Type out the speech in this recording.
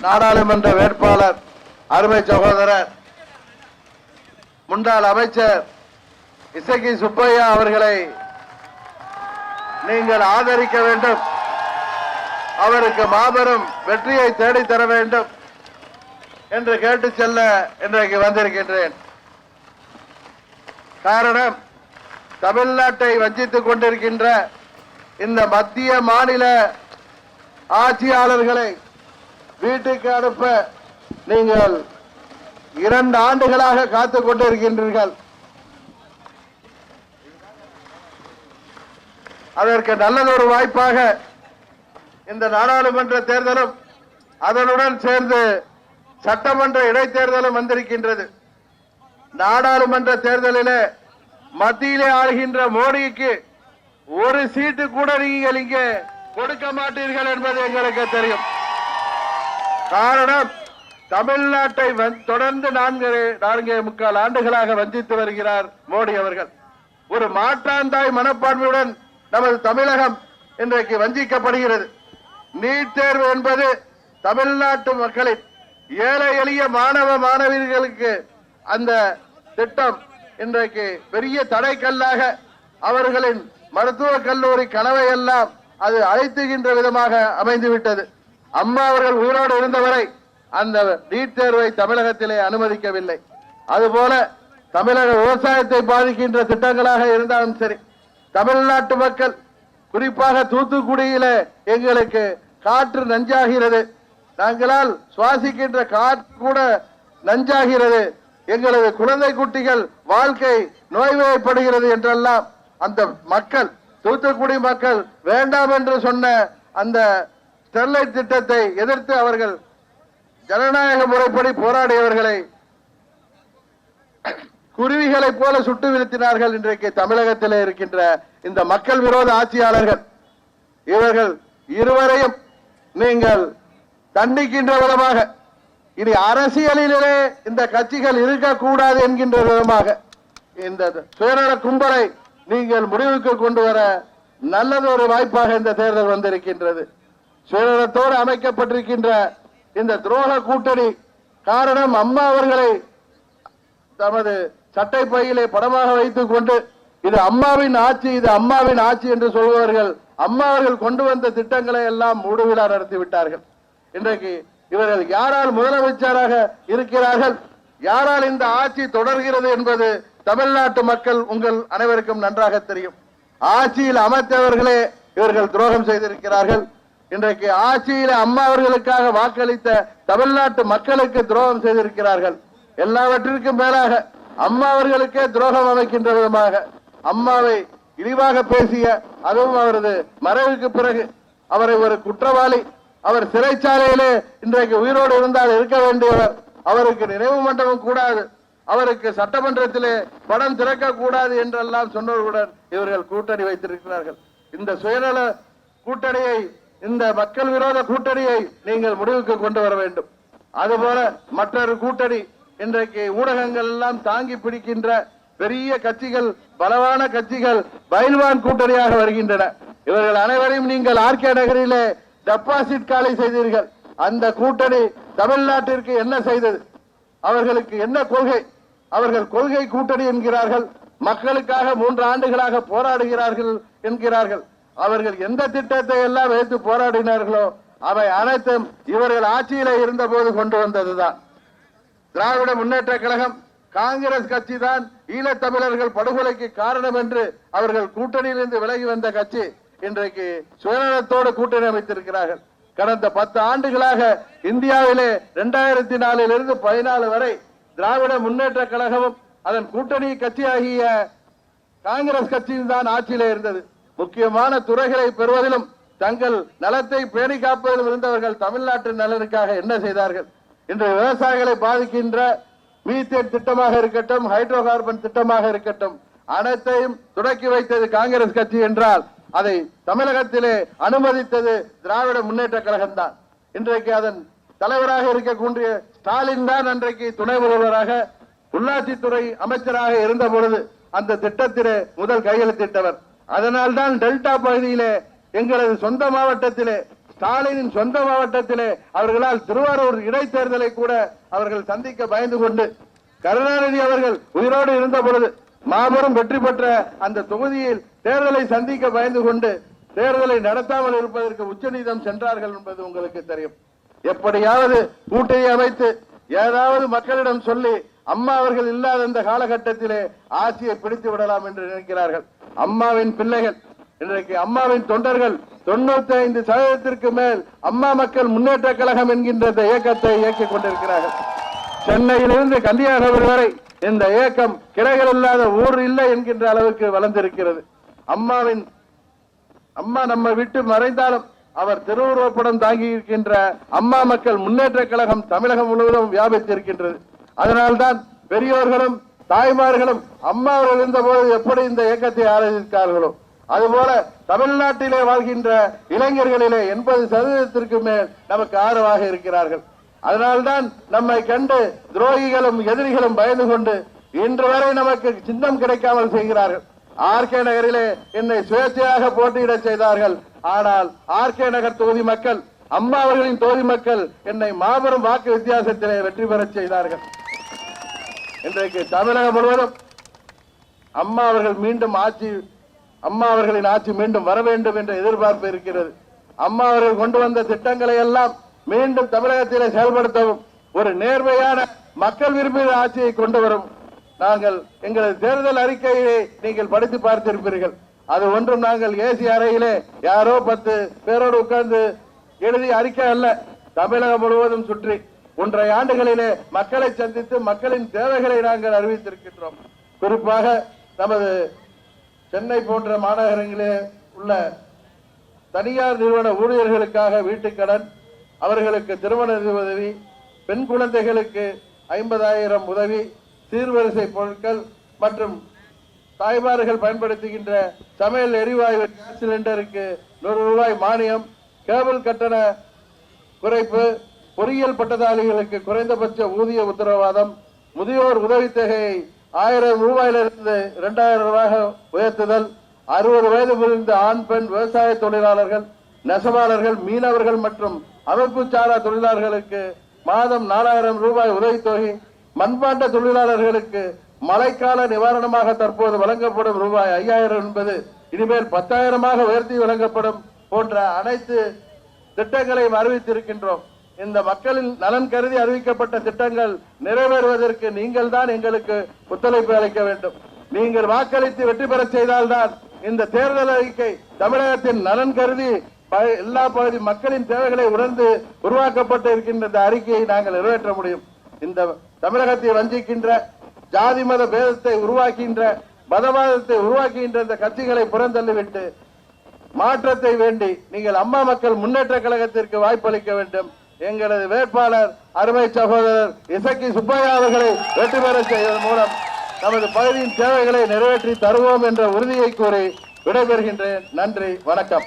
நாடாளுமன்ற வேட்பாளர் அருமை சகோதரர் முன்னாள் அமைச்சர் இசக்கி சுப்பையா அவர்களை நீங்கள் ஆதரிக்க வேண்டும். அவருக்கு மாபெரும் வெற்றியை தேடித்தர வேண்டும் என்று கேட்டு செல்ல இன்றைக்கு வந்திருக்கின்றேன். காரணம், தமிழ்நாட்டை வஞ்சித்துக் கொண்டிருக்கின்ற இந்த மத்திய மாநில ஆட்சியாளர்களை வீட்டுக்கு அனுப்ப நீங்கள் 2 ஆண்டுகளாக காத்துக் கொண்டிருக்கின்றீர்கள். அதற்கு நல்லதொரு வாய்ப்பாக இந்த நாடாளுமன்ற தேர்தலும் அதனுடன் சேர்ந்து சட்டமன்ற இடைத்தேர்தலும் வந்திருக்கின்றது. நாடாளுமன்ற தேர்தலிலே மத்தியிலே ஆளுகின்ற மோடிக்கு ஒரு சீட்டு கூட நீங்கள் இங்கே கொடுக்க மாட்டீர்கள் என்பது எங்களுக்கு தெரியும். காரணம், தமிழ்நாட்டை தொடர்ந்து 4.25 ஆண்டுகளாக வஞ்சித்து வருகிறார் மோடி அவர்கள். ஒரு மாற்றாந்தாய் மனப்பான்மையுடன் நமது தமிழகம் இன்றைக்கு வஞ்சிக்கப்படுகிறது. நீட் தேர்வு என்பது தமிழ்நாட்டு மக்களின் ஏழை எளிய மாணவ மாணவியர்களுக்கு அந்த திட்டம் இன்றைக்கு பெரிய தடைக்கல்லாக அவர்களின் மருத்துவக் கல்லூரி கனவை எல்லாம் அது அழைத்துகின்ற விதமாக அமைந்துவிட்டது. அம்மா அவர்கள் உயிரோடு இருந்தவரை அந்த நீட் தேர்வை தமிழகத்திலே அனுமதிக்கவில்லை. அதுபோல தமிழக விவசாயத்தை பாதிக்கின்ற திட்டங்களாக இருந்தாலும் சரி, தமிழ்நாட்டு மக்கள் குறிப்பாக தூத்துக்குடியில எங்களுக்கு காற்று நஞ்சாகிறது, நாங்களால் சுவாசிக்கின்ற காற்று கூட நஞ்சாகிறது, எங்களது குழந்தை குட்டிகள் வாழ்க்கை நோய்வாய்ப்படுகிறது என்றெல்லாம் அந்த மக்கள், தூத்துக்குடி மக்கள் வேண்டாம் என்று சொன்ன அந்த ஸ்டெர்லைட் திட்டத்தை எதிர்த்து அவர்கள் ஜனநாயக முறைப்படி போராடியவர்களை குருவிகளை போல சுட்டு வீழ்த்தினார்கள். இன்றைக்கு தமிழகத்தில் இருக்கின்ற இந்த மக்கள் விரோத ஆட்சியாளர்கள், இவர்கள் இருவரையும் நீங்கள் தண்டிக்கின்ற விதமாக, இனி அரசியலிலே இந்த கட்சிகள் இருக்கக்கூடாது என்கின்ற விதமாக இந்த சுயநல கும்பலை நீங்கள் முடிவுக்கு கொண்டு வர நல்லதொரு வாய்ப்பாக இந்த தேர்தல் வந்திருக்கின்றது. சுயநலத்தோடு அமைக்கப்பட்டிருக்கின்ற இந்த துரோக கூட்டணி காரணம், அம்மா அவர்களை தமது சட்டை பையிலே படமாக வைத்துக் கொண்டு இது அம்மாவின் ஆட்சி, இது அம்மாவின் ஆட்சி என்று சொல்பவர்கள் அம்மா அவர்கள் கொண்டு வந்த திட்டங்களை எல்லாம் மூடுவிழா நடத்திவிட்டார்கள். இன்றைக்கு இவர்கள் யாரால் முதலமைச்சராக இருக்கிறார்கள், யாரால் இந்த ஆட்சி தொடர்கிறது என்பது தமிழ்நாட்டு மக்கள் உங்கள் அனைவருக்கும் நன்றாக தெரியும். ஆட்சியில் அமர்த்தவர்களே இவர்கள் துரோகம் செய்திருக்கிறார்கள். இன்றைக்கு ஆட்சியில் அம்மா அவர்களுக்காக வாக்களித்த தமிழ்நாட்டு மக்களுக்கு துரோகம் செய்திருக்கிறார்கள். எல்லாவற்றிற்கும் மேலாக அம்மா அவர்களுக்கே துரோகம் அமைக்கின்ற விதமாக அம்மாவை இழிவாக பேசிய, அதுவும் அவரது மறைவுக்கு பிறகு அவரை ஒரு குற்றவாளி, அவர் சிறைச்சாலையிலே இன்றைக்கு உயிரோடு இருந்தால் இருக்க வேண்டியவர், அவருக்கு நினைவு மண்டபம் கூடாது, அவருக்கு சட்டமன்றத்திலே படம் திறக்க கூடாது என்றெல்லாம் சொன்னவர்களுடன் இவர்கள் கூட்டணி வைத்திருக்கிறார்கள். இந்த சுயநல கூட்டணியை, இந்த மக்கள் விரோத கூட்டணியை நீங்கள் முடிவுக்கு கொண்டு வர வேண்டும். அதுபோல மற்றொரு கூட்டணி, இன்றைக்கு ஊடகங்கள் எல்லாம் தாங்கி பிடிக்கின்ற பெரிய கட்சிகள், பலவான கட்சிகள் பயில்வான் கூட்டணியாக வருகின்றன. இவர்கள் அனைவரையும் நீங்கள் ஆர்கே நகரிலே டெபாசிட் காலை செய்தீர்கள். அந்த கூட்டணி தமிழ்நாட்டிற்கு என்ன செய்தது? அவர்களுக்கு என்ன கொள்கை? அவர்கள் கொள்கை கூட்டணி என்கிறார்கள், மக்களுக்காக 3 ஆண்டுகளாக போராடுகிறார்கள் என்கிறார்கள். அவர்கள் எந்த திட்டத்தை எல்லாம் வைத்து போராடினார்களோ அவை அனைத்தும் இவர்கள் ஆட்சியில இருந்த போது கொண்டு வந்ததுதான். திராவிட முன்னேற்ற கழகம், காங்கிரஸ் கட்சி தான் ஈழத்தமிழர்கள் படுகொலைக்கு காரணம் என்று அவர்கள் கூட்டணியிலிருந்து விலகி வந்த கட்சி இன்றைக்கு சுயநலத்தோடு கூட்டணி அமைத்திருக்கிறார்கள். கடந்த 10 ஆண்டுகளாக இந்தியாவிலே 2004 14 வரை திராவிட முன்னேற்ற கழகமும் அதன் கூட்டணி கட்சியாகிய காங்கிரஸ் கட்சியும் தான் ஆட்சியிலே இருந்தது. முக்கியமான துறைகளை பெறுவதிலும் தங்கள் நலத்தை பேணி காப்பதிலும் இருந்தவர்கள் தமிழ்நாட்டு நலனுக்காக என்ன செய்தார்கள்? இன்று விவசாயிகளை பாதிக்கின்ற மீத்தேன் திட்டமாக இருக்கட்டும், ஹைட்ரோ கார்பன் திட்டமாக இருக்கட்டும், அனைத்தையும் தொடக்கி வைத்தது காங்கிரஸ் கட்சி என்றால் அதை தமிழகத்திலே அனுமதித்தது திராவிட முன்னேற்ற கழகம் தான். இன்றைக்கு அதன் தலைவராக இருக்கக்கூடிய ஸ்டாலின் தான் அன்றைக்கு துணை முதல்வராக, உள்ளாட்சித்துறை அமைச்சராக இருந்த பொழுது அந்த திட்டத்திலே முதல் கையெழுத்திட்டவர். அதனால்தான் டெல்டா பகுதியிலே எங்களது சொந்த மாவட்டத்திலே ஸ்டாலினின் சொந்த மாவட்டத்திலே அவர்களால் திருவாரூர் இடைத்தேர்தலை கூட அவர்கள் சந்திக்க பயந்து கொண்டு, கருணாநிதி அவர்கள் உயிரோடு இருந்த பொழுது மாபெரும் வெற்றி பெற்ற அந்த தொகுதியில் தேர்தலை சந்திக்க பயந்து கொண்டு தேர்தலை நடத்தாமல் இருப்பதற்கு உச்சநீதிமன்றம் சென்றார்கள் என்பது உங்களுக்கு தெரியும். எப்படியாவது கூட்டணி அமைத்து ஏதாவது மக்களிடம் சொல்லி அம்மா அவர்கள் இல்லாத இந்த காலகட்டத்திலே ஆட்சியை பிடித்து விடலாம் என்று நினைக்கிறார்கள். அம்மாவின் பிள்ளைகள் இன்றைக்கு அம்மாவின் தொண்டர்கள் 95% மேல் அம்மா மக்கள் முன்னேற்ற கழகம் என்கின்ற இந்த இயக்கத்தை இயக்கிக் கொண்டிருக்கிறார்கள். சென்னையிலிருந்து கன்னியாகுமரி வரை இந்த இயக்கம் கிளைகள் இல்லாத ஊர் இல்லை என்கின்ற அளவுக்கு வளர்ந்திருக்கிறது. அம்மா நம்ம விட்டு மறைந்தாலும் அவர் திருவுருவப்படம் தாங்கி இருக்கின்ற அம்மா மக்கள் முன்னேற்ற கழகம் தமிழகம் முழுவதும் வியாபித்திருக்கின்றது. அதனால்தான் பெரியோர்களும் தாய்மார்களும் அம்மா அவர்கள் இருந்த போது எப்படி இந்த இயக்கத்தை ஆதரித்தார்களோ அதுபோல தமிழ்நாட்டிலே வாழ்கின்ற இளைஞர்களிலே 80% மேல் நமக்கு ஆதரவாக இருக்கிறார்கள். அதனால்தான் நம்மை கண்டு துரோகிகளும் எதிரிகளும் பயந்து கொண்டு இன்று வரை நமக்கு சின்னம் கிடைக்காமல் செய்கிறார்கள். ஆர்கே நகரிலே என்னை சுயேட்சையாக போட்டியிட செய்தார்கள். ஆனால் ஆர்கே நகர் தொகுதி மக்கள், அம்மா அவர்களின் தொகுதி மக்கள் என்னை மாபெரும் வாக்கு வித்தியாசத்திலே வெற்றி பெற செய்தார்கள். இன்றைக்கு தமிழகம் முழுவதும் அம்மா அவர்களின் ஆட்சி மீண்டும் வர வேண்டும் என்ற எதிர்பார்ப்பு இருக்கிறது. அம்மா அவர்கள் கொண்டு வந்த திட்டங்களை எல்லாம் மீண்டும் தமிழகத்திலே செயல்படுத்தவும், ஒரு நேர்மையான மக்கள் விரும்பிய ஆட்சியை கொண்டு வரும். நாங்கள் எங்களது தேர்தல் அறிக்கையை நீங்கள் படித்து பார்த்திருப்பீர்கள். அது ஒன்றும் நாங்கள் ஏசி அறையிலே யாரோ 10 பேரோடு உட்கார்ந்து எழுதிய அறிக்கை அல்ல. தமிழகம் முழுவதும் சுற்றி 1.5 ஆண்டுகளிலே மக்களை சந்தித்து மக்களின் தேவைகளை நாங்கள் அறிவித்திருக்கின்றோம். குறிப்பாக நமது சென்னை போன்ற மாநகரங்களிலே உள்ள தனியார் நிறுவன ஊழியர்களுக்காக வீட்டுக்கடன், அவர்களுக்கு திருமண உதவி, பெண் குழந்தைகளுக்கு 50,000 உதவி, சீர்வரிசை பொருட்கள் மற்றும் தாய்மார்கள் பயன்படுத்துகின்ற சமையல் எரிவாயு கேஸ் சிலிண்டருக்கு 100 ரூபாய் மானியம், கேபிள் கட்டண குறைப்பு, பொறியியல் பட்டதாரிகளுக்கு குறைந்தபட்ச ஊதிய உத்தரவாதம், முதியோர் உதவித்தொகையை 1000 ரூபாயிலிருந்து 2000 ரூபாய் உயர்த்துதல், 60 வயது முதிர்ந்த ஆண் பெண் விவசாய தொழிலாளர்கள், நெசவாளர்கள், மீனவர்கள் மற்றும் அமைப்பு சாரா தொழிலாளர்களுக்கு மாதம் 4000 ரூபாய் உதவித்தொகை, மண்பாண்ட தொழிலாளர்களுக்கு மழைக்கால நிவாரணமாக தற்போது வழங்கப்படும் ரூபாய் 5000 என்பது இனிமேல் 10,000 உயர்த்தி வழங்கப்படும் போன்ற அனைத்து திட்டங்களையும் அறிவித்திருக்கின்றோம். இந்த மக்களின் நலன் கருதி அறிவிக்கப்பட்ட திட்டங்கள் நிறைவேறுவதற்கு நீங்கள் தான் எங்களுக்கு ஒத்துழைப்பு அளிக்க வேண்டும். நீங்கள் வாக்களித்து வெற்றி பெற செய்தால்தான் இந்த தேர்தல் அறிக்கை தமிழகத்தின் நலன் கருதி எல்லா பகுதி மக்களின் தேவைகளை உணர்ந்து உருவாக்கப்பட்டு இருக்கின்ற இந்த அறிக்கையை நாங்கள் நிறைவேற்ற முடியும். இந்த தமிழகத்தை வஞ்சிக்கின்ற, ஜாதி மத பேதத்தை உருவாக்குகின்ற, மதவாதத்தை உருவாக்குகின்ற இந்த கட்சிகளை புறந்தள்ளிவிட்டு மாற்றத்தை வேண்டி நீங்கள் அம்மா மக்கள் முன்னேற்ற கழகத்திற்கு வாய்ப்பளிக்க வேண்டும். எங்களது வேட்பாளர் அருமை சகோதரர் இசக்கி சுப்பையா அவர்களை வெற்றி பெற செய்வதன் மூலம் நமது பகுதியின் தேவைகளை நிறைவேற்றி தருவோம் என்ற உறுதியை கூறி விடைபெறுகின்றேன். நன்றி, வணக்கம்.